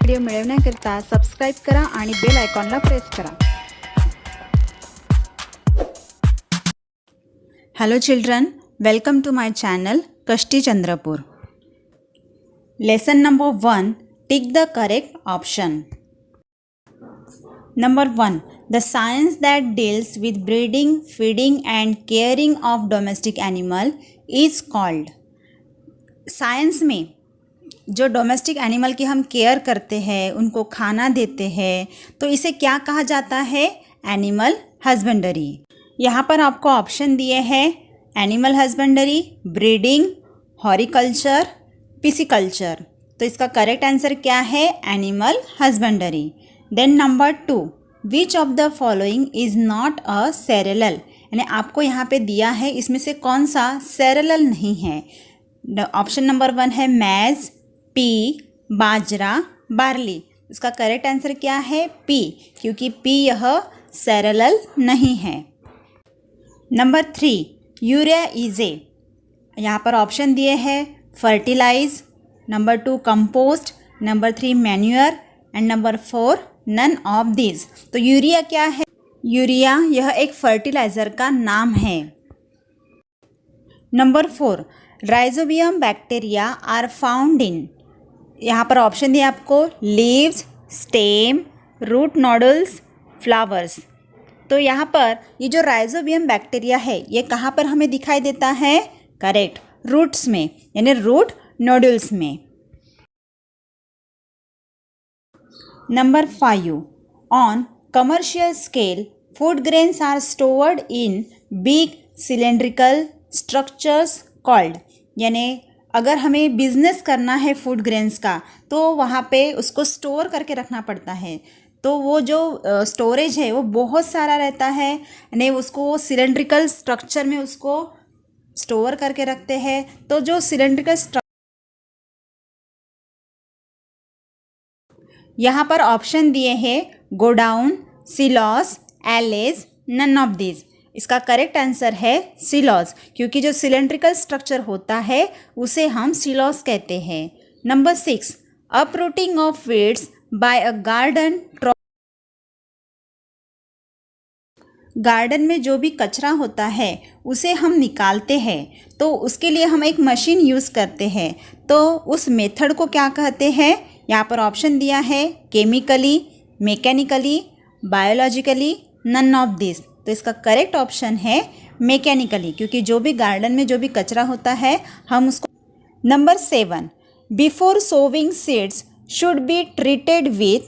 Video मिळवण्याकरिता subscribe करा आणि bell आयकॉनला प्रेस करा. Hello children, welcome to my channel Kashti Chandrapur. Lesson number 1, tick the correct option. Number 1, the science that deals with breeding, feeding and caring of domestic animal is called. Science में जो domestic animal की हम care करते हैं, उनको खाना देते हैं, तो इसे क्या कहा जाता है? Animal husbandry. यहाँ पर आपको ऑप्शन दिए हैं animal husbandry, breeding, horticulture, pisciculture. तो इसका करेक्ट आंसर क्या है? Animal husbandry. Then number 2, which of the following is not a cereal. यानी आपको यहाँ पे दिया है इसमें से कौन सा सेरेलल नहीं है. ऑप्शन नंबर 1 है मैज, पी, बाजरा, बार्ली. इसका करेक्ट आंसर क्या है? पी, क्योंकि पी यह सेरेलल नहीं है. Number 3, urea is a. यहाँ पर ऑप्शन दिए हैं fertilise, number 2 compost, number 3 manure and number 4 none of this. तो यूरिया क्या है? यूरिया यह एक फर्टिलाइज़र का नाम है. Number 4, rhizobium bacteria are found in. यहाँ पर ऑप्शन दिया आपको leaves, stem, root nodules, flowers. तो यहाँ पर ये जो राइजोबियम बैक्टीरिया है ये कहाँ पर हमें दिखाई देता है? करेक्ट, रूट्स में, यानी रूट नोडल्स में. Number 5, on commercial scale food grains are stored in big cylindrical structures called. यानी अगर हमें बिजनेस करना है फूड ग्रेन्स का तो वहाँ पे उसको स्टोर करके रखना पड़ता है. तो वो जो स्टोरेज है वो बहुत सारा रहता है, यानी उसको सिलेंड्रिकल स्ट्रक्चर में उसको स्टोर करके रखते हैं. तो जो सिलेंड्रिकल यहाँ पर ऑप्शन दिए हैं godown, silos, alleys, none of this. इसका करेक्ट आंसर है सिलॉस, क्योंकि जो सिलेंड्रिकल स्ट्रक्चर होता है उसे हम सिलॉस कहते हैं. Number 6, uprooting of weeds by a garden. Garden में जो भी कचरा होता है उसे हम निकालते हैं, तो उसके लिए हम एक मशीन यूज़ करते हैं. तो उस मेथड को क्या कहते हैं? यहाँ पर ऑप्शन दिया है chemically, mechanically, biologically, none of this. तो इसका करेक्ट ऑप्शन है मैकेनिकली, क्योंकि जो भी गार्डन में जो भी कचरा होता है हम उसको. Number 7, before sowing seeds should be treated with.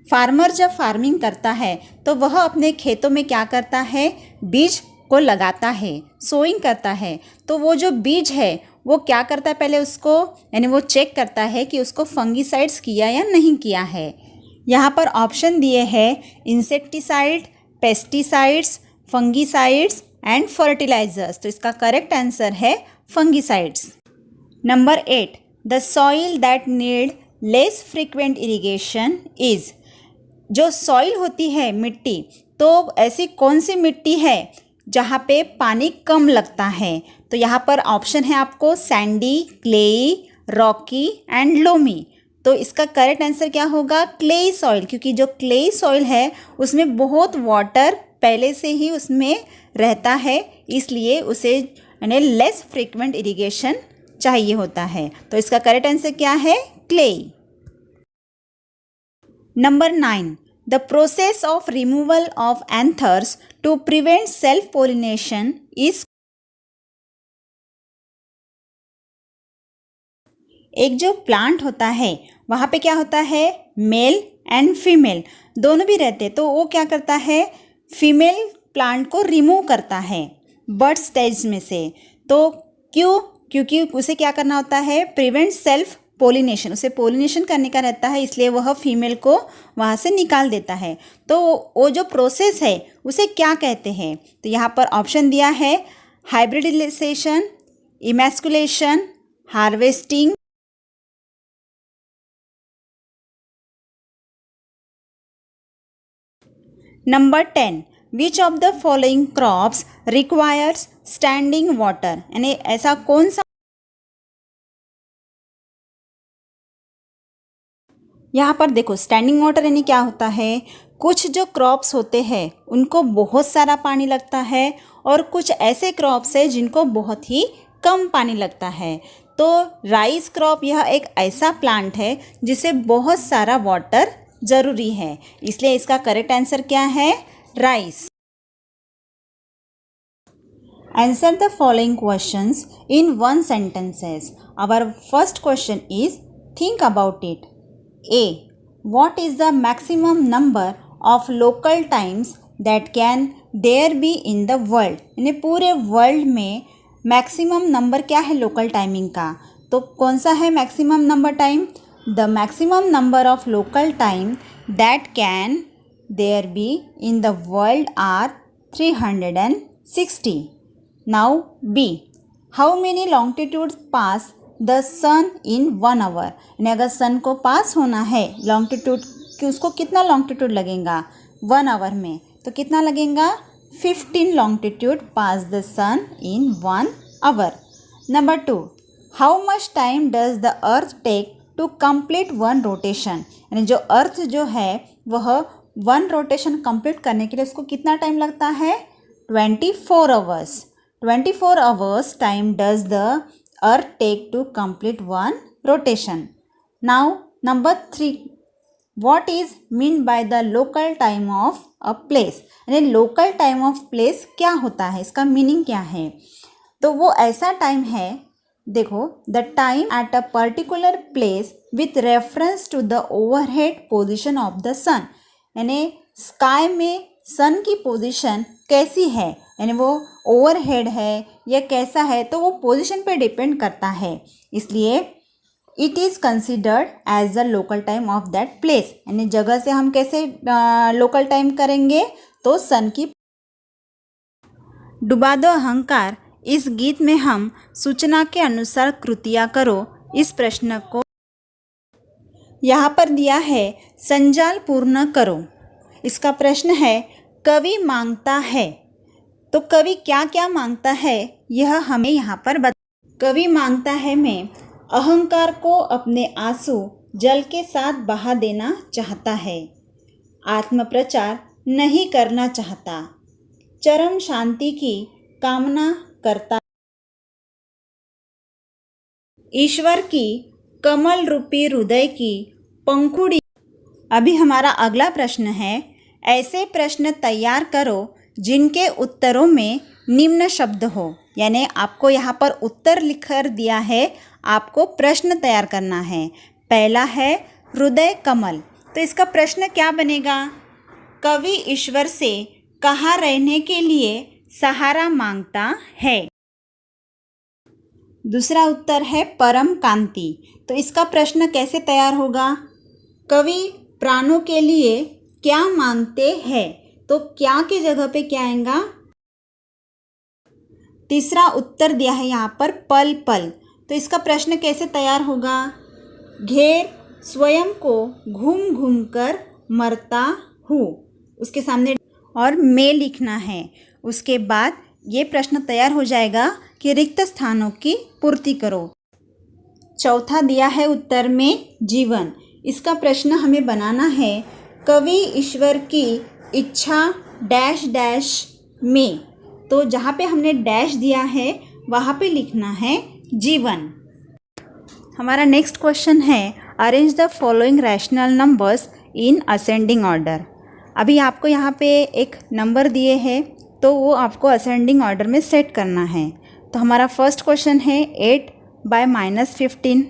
Farmer जब फार्मिंग करता है तो वह अपने खेतों में क्या करता है? बीज को लगाता है, सोइंग करता है. तो वो जो बीज है वो क्या करता है? पहले उसको, यानी वो चेक करता है कि उसको फंगीसाइड्स किया या नहीं किया है. यहाँ पर ऑप्शन दिए हैं insecticide, pesticides, fungicides and fertilisers. तो इसका करेक्ट आंसर है fungicides. Number 8, the soil that need less frequent irrigation is. जो सॉइल होती है, मिट्टी, तो ऐसी कौन सी मिट्टी है जहाँ पे पानी कम लगता है? तो यहाँ पर ऑप्शन है आपको sandy, clayey, rocky and loamy. तो इसका करेक्ट आंसर क्या होगा? क्लेई सॉइल, क्योंकि जो क्लेई सॉइल है उसमें बहुत वाटर पहले से ही उसमें रहता है, इसलिए उसे यानी लेस फ्रीक्वेंट इरिगेशन चाहिए होता है. तो इसका करेक्ट आंसर क्या है? Clayey. Number 9, the process of removal of anthers to prevent self pollination is. एक जो प्लांट होता है वहाँ पे क्या होता है? मेल एंड फीमेल दोनों भी रहते हैं. तो वो क्या करता है? फीमेल प्लांट को रिमूव करता है बर्ड स्टेज में से. तो क्यों? क्योंकि उसे क्या करना होता है? प्रिवेंट सेल्फ पोलिनेशन, उसे पोलिनेशन करने का रहता है, इसलिए वह फीमेल को वहाँ से निकाल देता है. तो वो जो प्रोसेस है उसे क्या कहते हैं? तो यहाँ पर ऑप्शन दिया है hybridisation, emasculation, harvesting. Number 10, which of the following crops requires standing water. यानी ऐसा कौन सा यहाँ पर देखो स्टैंडिंग वाटर यानी क्या होता है, कुछ जो क्रॉप्स होते हैं उनको बहुत सारा पानी लगता है और कुछ ऐसे क्रॉप्स है जिनको बहुत ही कम पानी लगता है। तो राइस क्रॉप यह एक ऐसा प्लांट है जिसे बहुत सारा वाटर ज़रूरी है, इसलिए इसका करेक्ट आंसर क्या है, rice. Answer the following questions in one sentences. Our first question is, think about it. A. What is the maximum number of local times that can there be in the world? यानी पूरे world में maximum number क्या है local timing का, तो कौन सा है maximum number time? The maximum number of local time that can there be in the world are 360. Now B. How many longitudes pass the sun in 1 hour? यानी अगर सन को पास होना है लॉन्गिट्यूड कि उसको कितना लॉन्गिट्यूड लगेगा 1 आवर में, तो कितना लगेगा 15 longitude pass the sun in 1 hour. Number 2. How much time does the earth take to complete 1 rotation? यानी जो अर्थ जो है वह 1 रोटेशन कंप्लीट करने के लिए उसको कितना टाइम लगता है, 24 hours. 24 hours time does the earth take to complete 1 rotation. Now number 3. What is meant by the local time of a place? यानी local time of place क्या होता है, इसका मीनिंग क्या है? तो वो ऐसा टाइम है, देखो, the time at a particular place with reference to the overhead position of the sun. यानी स्काई में सन की पोजीशन कैसी है, यानी वो ओवरहेड है या कैसा है, तो वो पोजीशन पे डिपेंड करता है, इसलिए it is considered as the local time of that place. यानी जगह से हम कैसे लोकल टाइम करेंगे, तो सन की. डुबा दो अहंकार इस गीत में हम सूचना के अनुसार कृतियाँ करो, इस प्रश्न को यहाँ पर दिया है संजाल पूर्ण करो. इसका प्रश्न है कवि मांगता है, तो कवि क्या क्या मांगता है यह हमें यहाँ पर कवि मांगता है में अहंकार को अपने आंसू जल के साथ बहा देना चाहता है, आत्मप्रचार नहीं करना चाहता, चरम शांति की कामना करता, ईश्वर की कमल रूपी हृदय की पंखुड़ी. अभी हमारा अगला प्रश्न है, ऐसे प्रश्न तैयार करो जिनके उत्तरों में निम्न शब्द हो. यानी आपको यहाँ पर उत्तर लिखकर दिया है, आपको प्रश्न तैयार करना है. पहला है हृदय कमल, तो इसका प्रश्न क्या बनेगा, कवि ईश्वर से कहाँ रहने के लिए सहारा मांगता है. दूसरा उत्तर है परम कांति, तो इसका प्रश्न कैसे तैयार होगा, कवि प्राणों के लिए क्या मांगते हैं, तो क्या की जगह पे क्या आएगा. तीसरा उत्तर दिया है यहाँ पर पल पल, तो इसका प्रश्न कैसे तैयार होगा, घेर स्वयं को घूम घूम कर मरता हूँ, उसके सामने और मैं लिखना है. उसके बाद ये प्रश्न तैयार हो जाएगा कि रिक्त स्थानों की पूर्ति करो. चौथा दिया है उत्तर में जीवन, इसका प्रश्न हमें बनाना है, कवि ईश्वर की इच्छा डैश डैश में, तो जहाँ पे हमने डैश दिया है वहाँ पे लिखना है जीवन. हमारा नेक्स्ट क्वेश्चन है, arrange the following rational numbers in ascending order. अभी आपको यहाँ पे एक नंबर दिए हैं, तो वो आपको असेंडिंग ऑर्डर में सेट करना है. तो हमारा फर्स्ट क्वेश्चन है 8/-15,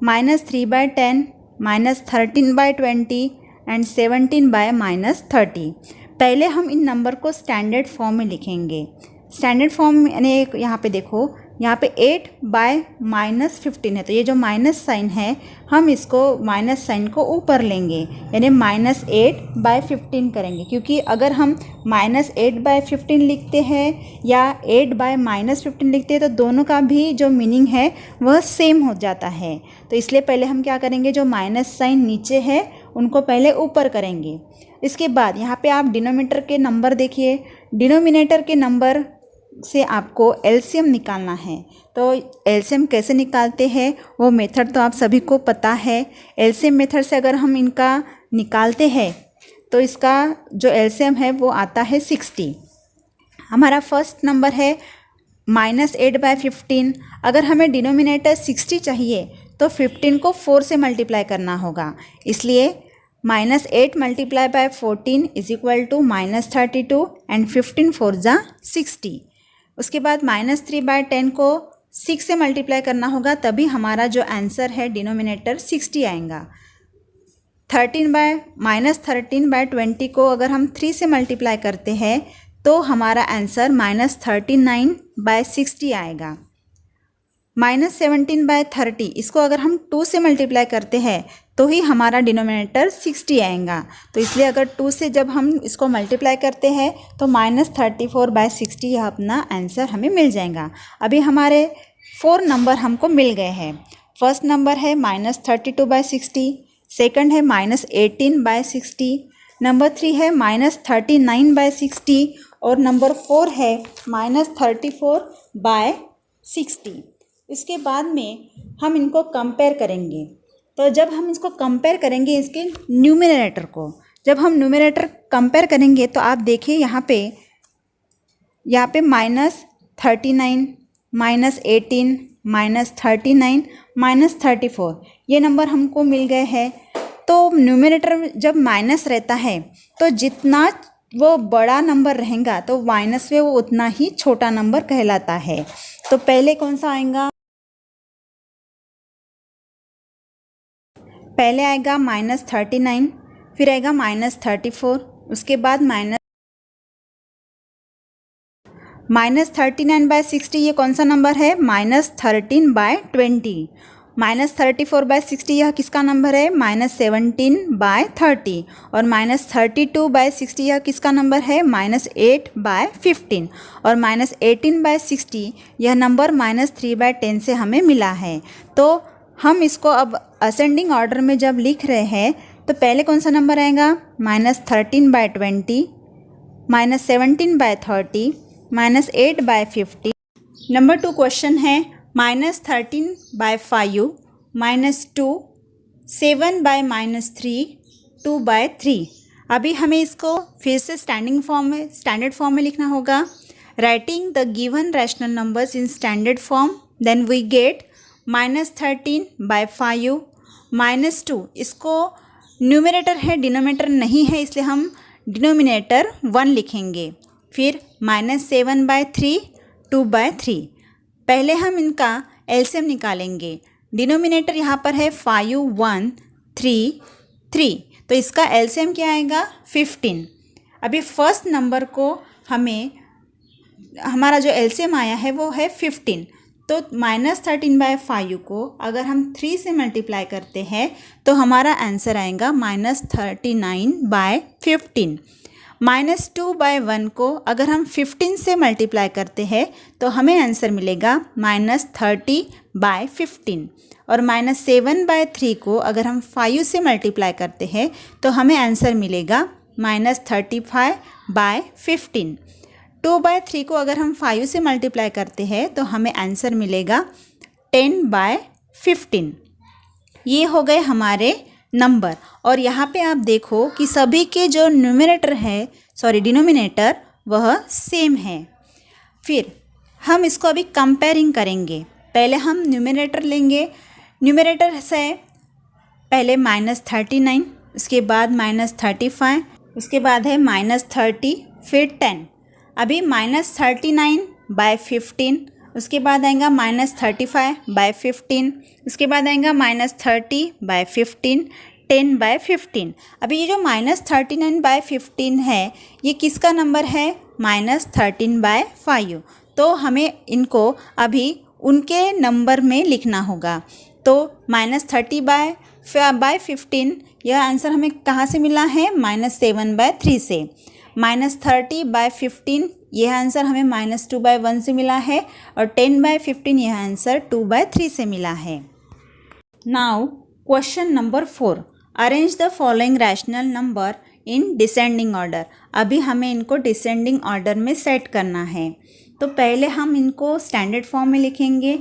-3/10, -13/20 एंड 17/-30. पहले हम इन नंबर को स्टैंडर्ड फॉर्म में लिखेंगे. स्टैंडर्ड फॉर्म यानी यहाँ पे देखो, यहाँ पे 8/-15 है, तो ये जो माइनस साइन है हम इसको माइनस साइन को ऊपर लेंगे, यानी -8/15 करेंगे, क्योंकि अगर हम -8/15 लिखते हैं या 8/-15 लिखते हैं तो दोनों का भी जो मीनिंग है वह सेम हो जाता है. तो इसलिए पहले हम क्या करेंगे, जो माइनस साइन नीचे है उनको पहले ऊपर करेंगे. इसके बाद यहाँ पे आप डिनोमिनेटर के नंबर देखिए, डिनोमिनेटर के नंबर से आपको एलसीएम निकालना है। तो एलसीएम कैसे निकालते हैं वो मेथड तो आप सभी को पता है। एलसीएम मेथड से अगर हम इनका निकालते हैं तो इसका जो एलसीएम है वो आता है 60। हमारा फर्स्ट नंबर है -8/15। अगर हमें डिनोमिनेटर 60 चाहिए तो 15 को 4 से मल्टीप्लाई करना होगा, इसलिए -8 × 14 = -32 एंड 15 4 × 60। उसके बाद -3/10 को 6 से मल्टीप्लाई करना होगा, तभी हमारा जो आंसर है डिनोमिनेटर 60 आएगा। -13/20 को अगर हम 3 से मल्टीप्लाई करते हैं तो हमारा आंसर -39/60 आएगा। -17/30 इसको अगर हम 2 से मल्टीप्लाई करते हैं तो ही हमारा डिनोमिनेटर 60 आएगा। तो इसलिए अगर 2 से जब हम इसको मल्टीप्लाई करते हैं तो -34/60 यह अपना आंसर हमें मिल जाएगा। अभी हमारे 4 नंबर हमको मिल गए हैं। फर्स्ट नंबर है -32/60, सेकंड है -18/60, नंबर 3 है -39/60 और नंबर 4 है -34/60। इसके बाद में हम इनको कंपेयर करेंगे। तो जब हम इसको कंपेयर करेंगे इसके न्यूमरेटर को, जब हम न्यूमरेटर कंपेयर करेंगे तो आप देखिए यहाँ पे -39, -18, -39, -34 ये नंबर हमको मिल गए हैं। तो न्यूमरेटर जब माइनस रहता है तो जितना वो बड़ा नंबर रहेगा तो माइनस में वो उतना ही छोटा नंबर कहलाता है। तो पहले कौन सा आएगा? पहले आएगा -39, फिर आएगा -34, उसके बाद -39/60 ये कौन सा नंबर है? -13/20। -34/60 यह किसका नंबर है? -17/30। और -32/60 यह किसका नंबर है? -8/15। और -18/60 यह नंबर -3/10 से हमें मिला है। तो हम इसको अब असेंडिंग ऑर्डर में जब लिख रहे हैं तो पहले कौन सा नंबर आएगा? -13/20, -17/30, -8/15। नंबर 2 क्वेश्चन है -13/5, -2, 7/-3, 2/3। अभी हमें इसको फिर से स्टैंडर्ड फॉर्म में लिखना होगा। Writing the given rational numbers in standard form, then we get -13/5, -2 इसको न्यूमरेटर है, डिनोमिनेटर नहीं है, इसलिए हम डिनोमिनेटर 1 लिखेंगे। फिर -7/3, 2/3। पहले हम इनका एलसीएम निकालेंगे। डिनोमिनेटर यहाँ पर है 5, 1, 3, 3, तो इसका एलसीएम क्या आएगा? 15। अभी फर्स्ट नंबर को हमारा जो एलसीएम आया है वो है 15। तो -13/5 को अगर हम 3 से मल्टीप्लाई करते हैं तो हमारा आंसर आएगा -39/15। -2/1 को अगर हम 15 से मल्टीप्लाई करते हैं तो हमें आंसर मिलेगा -30/15। और -7/3 को अगर हम 5 से मल्टीप्लाई करते हैं तो हमें आंसर मिलेगा -35/15। 2/3 को अगर हम 5 से मल्टीप्लाई करते हैं तो हमें आंसर मिलेगा 10/15। ये हो गए हमारे नंबर। और यहाँ पे आप देखो कि सभी के जो डिनोमिनेटर वह सेम है। फिर हम इसको अभी कंपेयरिंग करेंगे। पहले हम न्यूमरेटर लेंगे। न्यूमरेटर से पहले -39, उसके बाद -35, उसके बाद है -30, फिर 10। अभी -39/15, उसके बाद आएगा -35/15, उसके बाद आएगा -30/15, 10/15। अभी ये जो -39/15 है ये किसका नंबर है? -13/5। तो हमें इनको अभी उनके नंबर में लिखना होगा। तो -30/15 यह आंसर हमें कहाँ से मिला है? -7/3 से। -30/15 यह आंसर हमें -2/1 से मिला है। और 10/15 यह आंसर 2/3 से मिला है। Now question number 4, arrange the following rational number in descending order. अभी हमें इनको डिसेंडिंग ऑर्डर में सेट करना है। तो पहले हम इनको स्टैंडर्ड फॉर्म में लिखेंगे।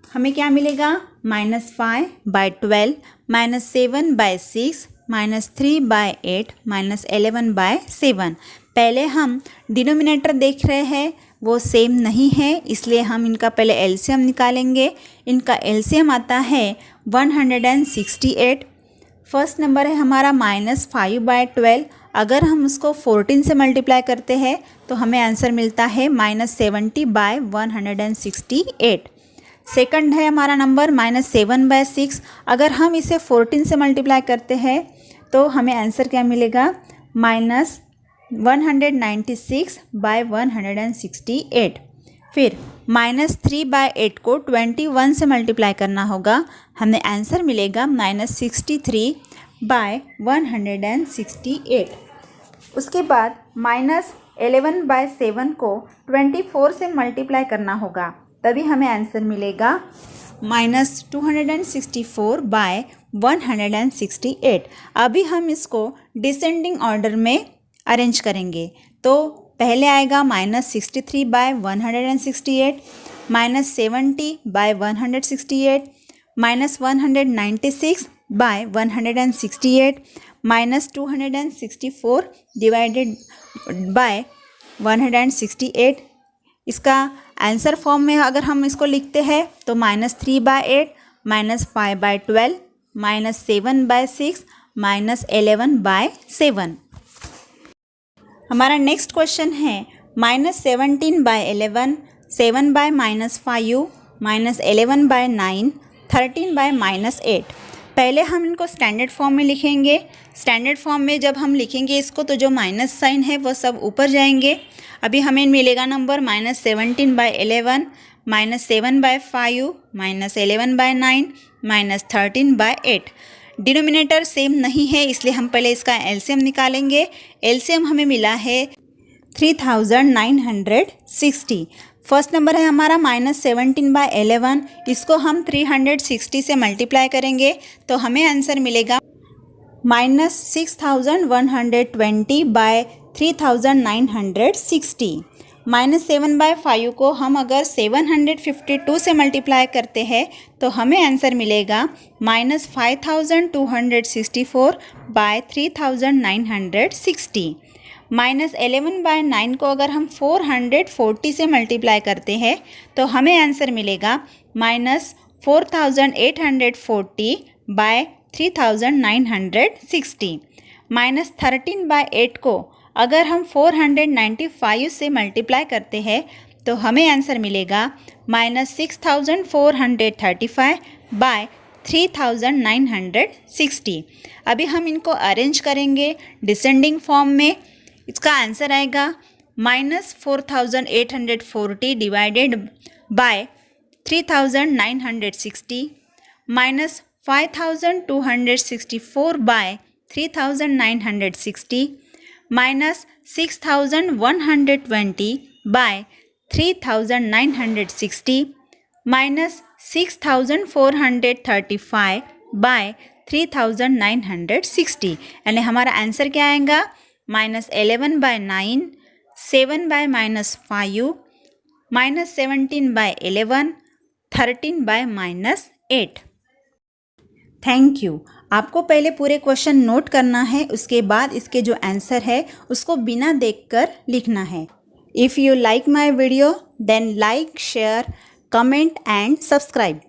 हमें क्या मिलेगा, -5/12 -7/6 -3/8 -11/7। पहले हम डिनोमिनेटर देख रहे हैं वो सेम नहीं है, इसलिए हम इनका पहले एलसीएम निकालेंगे। इनका एलसीएम आता है 168। फर्स्ट नंबर है हमारा -5/12। अगर हम उसको 14 से मल्टीप्लाई करते हैं तो हमें आंसर मिलता है -70/168। सेकंड है हमारा नंबर -7/6। अगर हम इसे 14 से मल्टीप्लाई करते हैं तो हमें आंसर क्या मिलेगा, -196/168। फिर -3/8 को 21 से मल्टीप्लाई करना होगा, हमें आंसर मिलेगा -63/168। उसके बाद -11/7 को 24 से मल्टीप्लाई करना होगा, तभी हमें आंसर मिलेगा -264/168। अभी हम इसको डिसेंडिंग ऑर्डर में अरेंज करेंगे। तो पहले आएगा -63/168, -70/168, -196/168, -264 डिवाइडेड बाय 168। इसका आंसर फॉर्म में अगर हम इसको लिखते हैं तो -3/8 -5/12 -7/6 -11/7। हमारा नेक्स्ट क्वेश्चन है -17/11 7/-5 -11/9 13/-8। पहले हम इनको स्टैंडर्ड फॉर्म में लिखेंगे। स्टैंडर्ड फॉर्म में जब हम लिखेंगे इसको तो जो माइनस साइन है वो सब ऊपर जाएंगे। अभी हमें मिलेगा नंबर -17/11 -7/5 -11/9 -13/8। डिनोमिनेटर सेम नहीं है, इसलिए हम पहले इसका एलसीएम निकालेंगे। एलसीएम हमें मिला है 3960। फर्स्ट नंबर है हमारा -17/11। इसको हम 360 से मल्टीप्लाई करेंगे तो हमें आंसर मिलेगा -6120/3960। -7/5 को हम अगर 752 से मल्टीप्लाई करते हैं तो हमें आंसर मिलेगा -5264/3960। -11/9 को अगर हम 440 से मल्टीप्लाई करते हैं तो हमें आंसर मिलेगा -4840/3960। -13/8 को अगर हम 495 से मल्टीप्लाई करते हैं तो हमें आंसर मिलेगा -6435/3960। अभी हम इनको अरेंज करेंगे डिसेंडिंग फॉर्म में। इसका आंसर आएगा -4840 डिवाइडेड बाय 3960 -5264/3960 -6120/3960 -6435/3960। यानी हमारा आंसर क्या आएगा, -11/9 7/-5 -17/11 13/-8। Thank you. आपको पहले पूरे क्वेश्चन नोट करना है, उसके बाद इसके जो आंसर है उसको बिना देखकर लिखना है। If you like my video then like share comment and subscribe.